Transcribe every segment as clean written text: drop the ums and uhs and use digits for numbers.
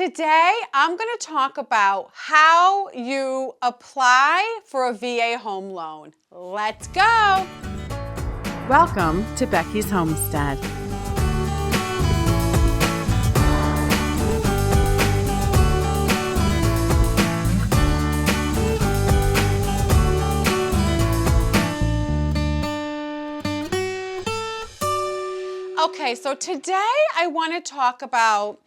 Today, I'm going to talk about how you apply for a VA home loan. Let's go. Welcome to Becky's Homestead. Okay, so today I want to talk about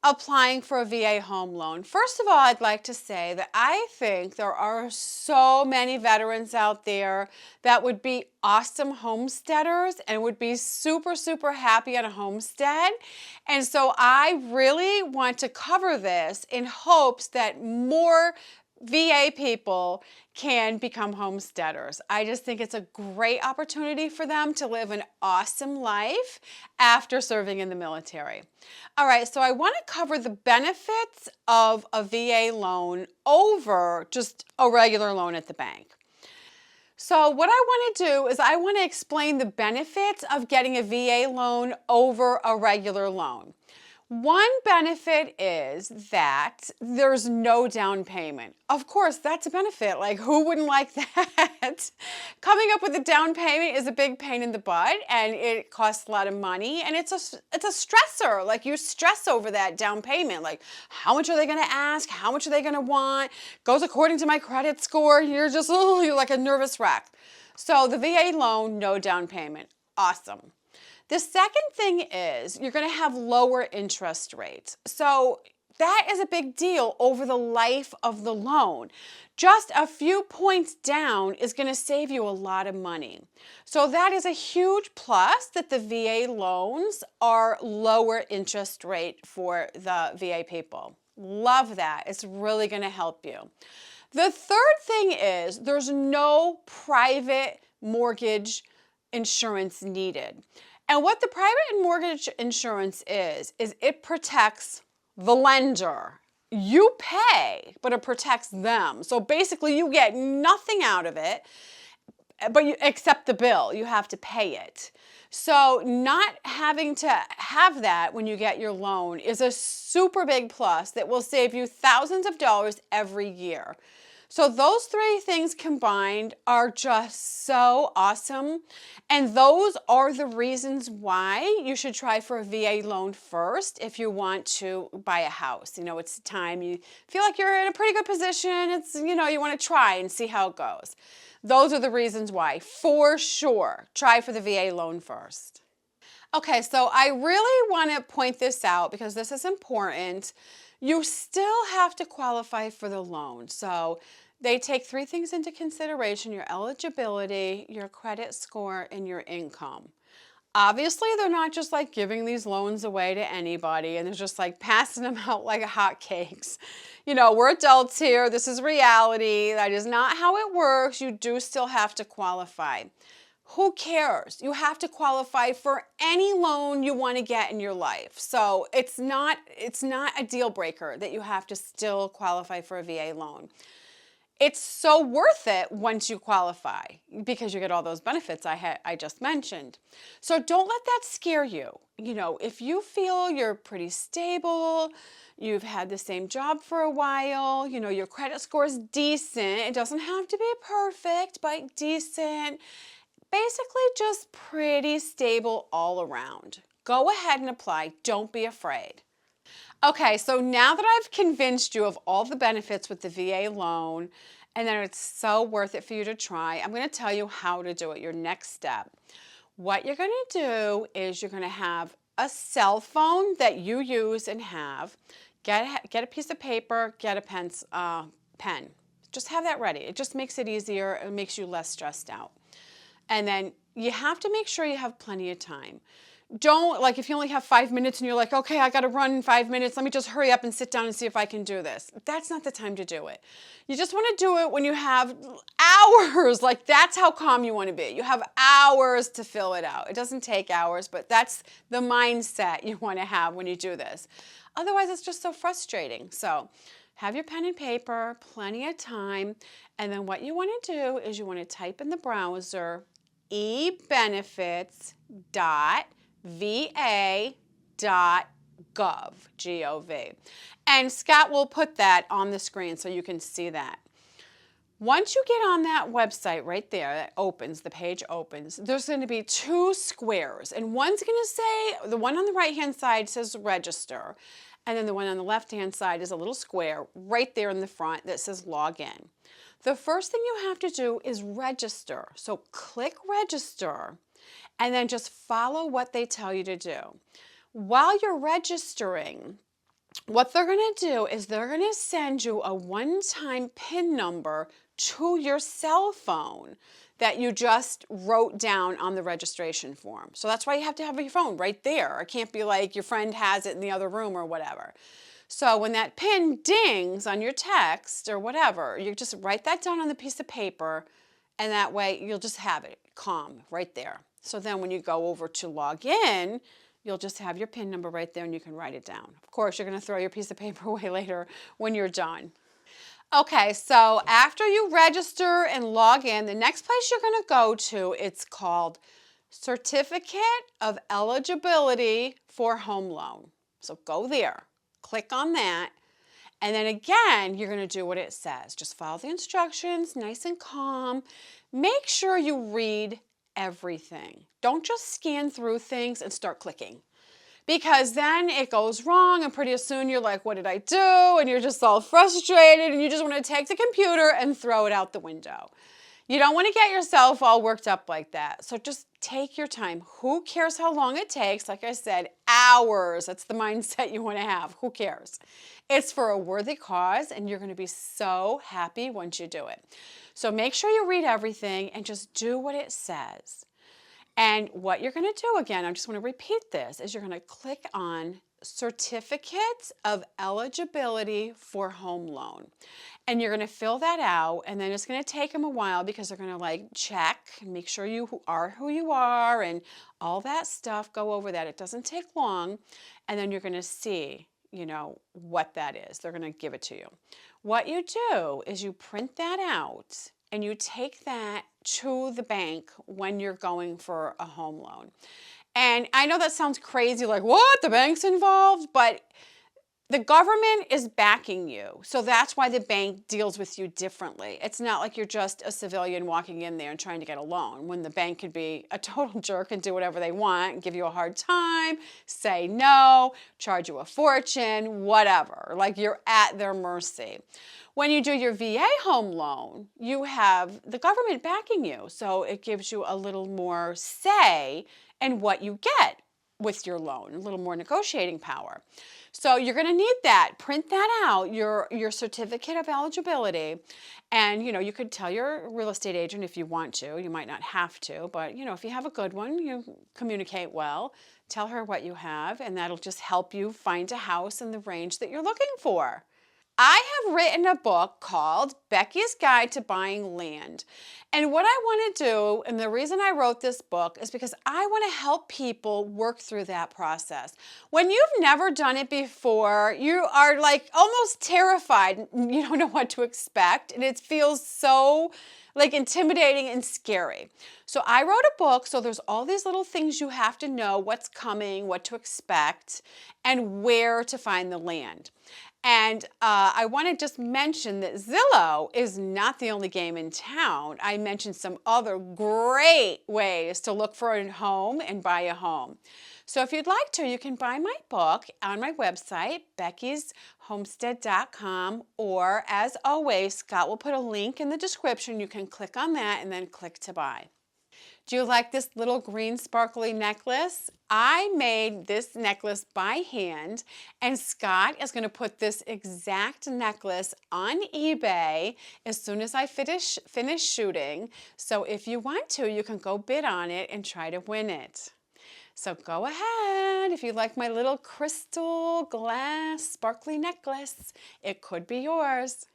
applying for a VA home loan. First of all, I'd like to say that I think there are so many veterans out there that would be awesome homesteaders and would be super, super happy on a homestead. And so I really want to cover this in hopes that more VA people can become homesteaders. I just think it's a great opportunity for them to live an awesome life after serving in the military. All right, so I want to cover the benefits of a VA loan over just a regular loan at the bank. So what I want to do is I want to explain the benefits of getting a VA loan over a regular loan. One benefit is that there's no down payment. Of course, that's a benefit. Like, who wouldn't like that? Coming up with a down payment is a big pain in the butt, and it costs a lot of money, and it's a stressor. Like, you stress over that down payment. Like, how much are they going to ask? How much are they going to want? Goes according to my credit score. You're just, you're like a nervous wreck. So the VA loan, no down payment. Awesome. The second thing is you're going to have lower interest rates. So that is a big deal over the life of the loan. Just a few points down is going to save you a lot of money. So that is a huge plus that the VA loans are lower interest rate for the VA people. Love that. It's really going to help you. The third thing is there's no private mortgage insurance needed. And what the private mortgage insurance is it protects the lender. You pay, but it protects them. So basically you get nothing out of it, but you accept the bill. You have to pay it. So not having to have that when you get your loan is a super big plus that will save you thousands of dollars every year. So those three things combined are just so awesome. And those are the reasons why you should try for a VA loan first if you want to buy a house. You know, it's time you feel like you're in a pretty good position. It's, you know, you want to try and see how it goes. Those are the reasons why, for sure. Try for the VA loan first. Okay, so I really want to point this out because this is important. You still have to qualify for the loan. So they take three things into consideration: your eligibility, your credit score, and your income. Obviously, they're not just like giving these loans away to anybody and they're just like passing them out like hotcakes. You know, we're adults here. This is reality. That is not how it works. You do still have to qualify. Who cares? You have to qualify for any loan you want to get in your life. So it's not a deal breaker that you have to still qualify for a VA loan. It's so worth it once you qualify because you get all those benefits I just mentioned. So don't let that scare you. You know, if you feel you're pretty stable, you've had the same job for a while, you know, your credit score is decent. It doesn't have to be perfect, but decent. Basically just pretty stable all around. Go ahead and apply. Don't be afraid. Okay, so now that I've convinced you of all the benefits with the VA loan and that it's so worth it for you to try, I'm going to tell you how to do it, your next step. What you're going to do is you're going to have a cell phone that you use and have. Get a piece of paper, get a pen. Just have that ready. It just makes it easier. It makes you less stressed out. And then you have to make sure you have plenty of time. Don't, like, if you only have 5 minutes and you're like, okay, I got to run in 5 minutes, let me just hurry up and sit down and see if I can do this. That's not the time to do it. You just want to do it when you have hours. Like, that's how calm you want to be. You have hours to fill it out. It doesn't take hours, but that's the mindset you want to have when you do this. Otherwise, it's just so frustrating. So have your pen and paper, plenty of time, and then what you want to do is you want to type in the browser ebenefits.va.gov. G-O-V. And Scott will put that on the screen so you can see that. Once you get on that website right there, that opens, the page opens, there's going to be two squares. And one's going to say, the one on the right-hand side says register. And then the one on the left-hand side is a little square right there in the front that says log in. The first thing you have to do is register. So click register and then just follow what they tell you to do. While you're registering, what they're going to do is they're going to send you a one-time PIN number to your cell phone that you just wrote down on the registration form. So that's why you have to have your phone right there. It can't be like your friend has it in the other room or whatever. So when that PIN dings on your text or whatever, you just write that down on the piece of paper, and that way you'll just have it calm right there. So then when you go over to log in, you'll just have your PIN number right there and you can write it down. Of course, you're going to throw your piece of paper away later when you're done. Okay, so after you register and log in, the next place you're going to go to, it's called Certificate of Eligibility for Home Loan. So go there, click on that, and then again, you're going to do what it says. Just follow the instructions, nice and calm. Make sure you read everything. Don't just scan through things and start clicking, because then it goes wrong and pretty soon you're like, what did I do? And you're just all frustrated and you just want to take the computer and throw it out the window. You don't want to get yourself all worked up like that. So just take your time. Who cares how long it takes? Like I said, hours. That's the mindset you want to have. Who cares? It's for a worthy cause and you're going to be so happy once you do it. So make sure you read everything and just do what it says. And what you're going to do, again, I just want to repeat this, is you're going to click on Certificate of Eligibility for Home Loan. And you're going to fill that out, and then it's going to take them a while because they're going to like check and make sure you are who you are and all that stuff. Go over that. It doesn't take long. And then you're going to see, you know, what that is. They're going to give it to you. What you do is you print that out and you take that to the bank when you're going for a home loan. And I know that sounds crazy, like, what? The bank's involved? But the government is backing you. So that's why the bank deals with you differently. It's not like you're just a civilian walking in there and trying to get a loan, when the bank could be a total jerk and do whatever they want, give you a hard time, say no, charge you a fortune, whatever. Like, you're at their mercy. When you do your VA home loan, you have the government backing you. So it gives you a little more say in what you get with your loan, a little more negotiating power. So you're going to need that. Print that out, your certificate of eligibility. And, you know, you could tell your real estate agent if you want to. You might not have to, but, you know, if you have a good one, you communicate well. Tell her what you have, and that'll just help you find a house in the range that you're looking for. I have written a book called Becky's Guide to Buying Land. And what I want to do, and the reason I wrote this book, is because I want to help people work through that process. When you've never done it before, you are like almost terrified. You don't know what to expect, and it feels so like intimidating and scary. So I wrote a book, so there's all these little things you have to know, what's coming, what to expect, and where to find the land. And I want to just mention that Zillow is not the only game in town. I mentioned some other great ways to look for a home and buy a home. So if you'd like to, you can buy my book on my website, Becky'sHomestead.com, or as always, Scott will put a link in the description. You can click on that and then click to buy. Do you like this little green sparkly necklace? I made this necklace by hand, and Scott is going to put this exact necklace on eBay as soon as I finish shooting. So if you want to, you can go bid on it and try to win it. So go ahead. If you like my little crystal glass sparkly necklace, it could be yours.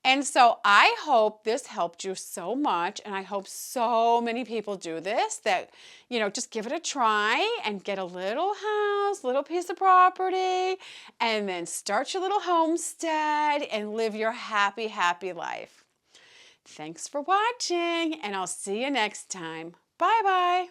And so I hope this helped you so much, and I hope so many people do this, that, you know, just give it a try and get a little house, little piece of property, and then start your little homestead and live your happy, happy life. Thanks for watching, and I'll see you next time. Bye-bye.